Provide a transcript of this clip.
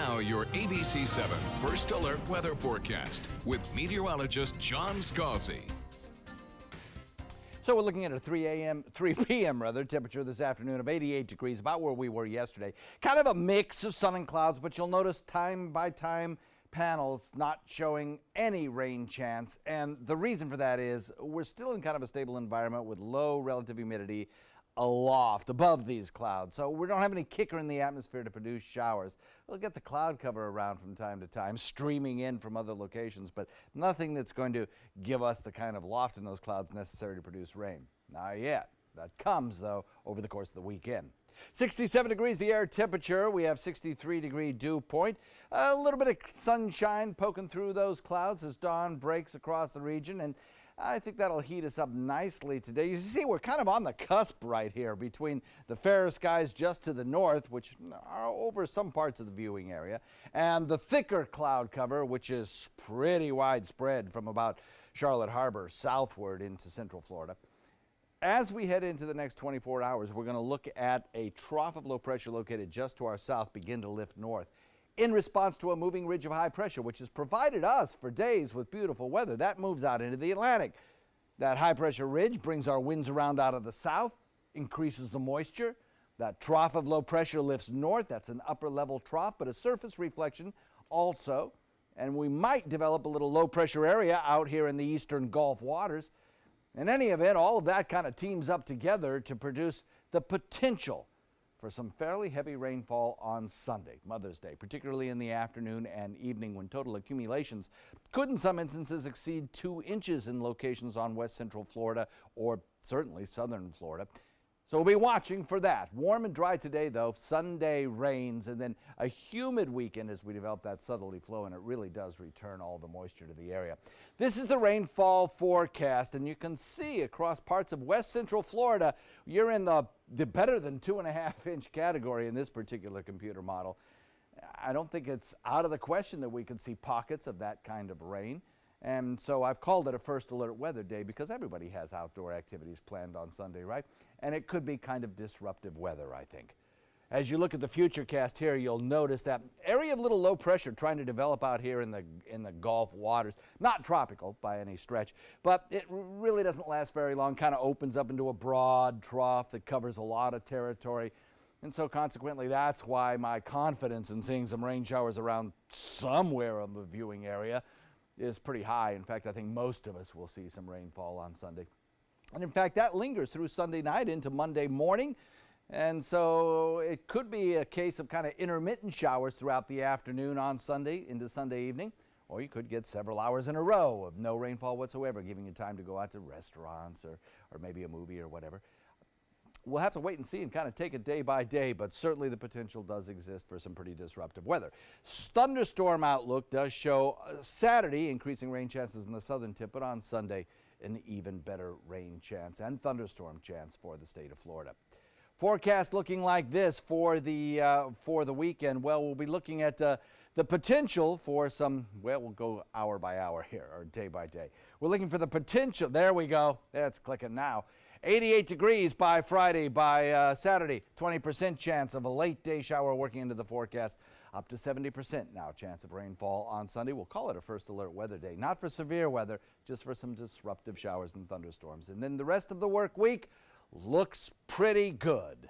Now, your ABC 7 First Alert weather forecast with meteorologist John Scalzi. So we're looking at a 3 p.m. temperature this afternoon of 88 degrees, about where we were yesterday. Kind of a mix of sun and clouds, but you'll notice time by time panels not showing any rain chance. And the reason for that is we're still in kind of a stable environment with low relative humidity aloft above these clouds. So we don't have any kicker in the atmosphere to produce showers. We'll get the cloud cover around from time to time, streaming in from other locations, but nothing that's going to give us the kind of loft in those clouds necessary to produce rain. Not yet. That comes, though, over the course of the weekend. 67 degrees the air temperature. We have 63-degree dew point. A little bit of sunshine poking through those clouds as dawn breaks across the region, and I think that'll heat us up nicely today. You see, we're kind of on the cusp right here between the fairer skies just to the north, which are over some parts of the viewing area, and the thicker cloud cover, which is pretty widespread from about Charlotte Harbor southward into central Florida. As we head into the next 24 hours, we're going to look at a trough of low pressure located just to our south begin to lift north in response to a moving ridge of high pressure, which has provided us for days with beautiful weather. That moves out into the Atlantic. That high pressure ridge brings our winds around out of the south, increases the moisture. That trough of low pressure lifts north. That's an upper level trough, but a surface reflection also. And we might develop a little low pressure area out here in the eastern Gulf waters. In any event, all of that kind of teams up together to produce the potential for some fairly heavy rainfall on Sunday, Mother's Day, particularly in the afternoon and evening when total accumulations could in some instances exceed 2 inches in locations on west central Florida or certainly southern Florida. So we'll be watching for that. Warm and dry today, though. Sunday rains, and then a humid weekend as we develop that southerly flow, and it really does return all the moisture to the area. This is the rainfall forecast, and you can see across parts of west central Florida, you're in the better than 2.5-inch category in this particular computer model. I don't think it's out of the question that we could see pockets of that kind of rain. And so I've called it a first alert weather day because everybody has outdoor activities planned on Sunday, right? And it could be kind of disruptive weather, I think. As you look at the futurecast here, you'll notice that area of little low pressure trying to develop out here in the Gulf waters. Not tropical by any stretch, but it really doesn't last very long. Kind of opens up into a broad trough that covers a lot of territory. And so consequently, that's why my confidence in seeing some rain showers around somewhere in the viewing area is pretty high. In fact, I think most of us will see some rainfall on Sunday. And in fact, that lingers through Sunday night into Monday morning. And so it could be a case of kind of intermittent showers throughout the afternoon on Sunday into Sunday evening. Or you could get several hours in a row of no rainfall whatsoever, giving you time to go out to restaurants or maybe a movie or whatever. We'll have to wait and see and kind of take it day by day, but certainly the potential does exist for some pretty disruptive weather. Thunderstorm outlook does show Saturday increasing rain chances in the southern tip, but on Sunday an even better rain chance and thunderstorm chance for the state of Florida. Forecast looking like this for the weekend. Well, we'll be looking at the potential for some, well, we'll go hour by hour here or day by day. We're looking for the potential. There we go. That's clicking now. 88 degrees by Friday. By Saturday, 20% chance of a late day shower working into the forecast. Up to 70% now chance of rainfall on Sunday. We'll call it a first alert weather day. Not for severe weather, just for some disruptive showers and thunderstorms. And then the rest of the work week looks pretty good.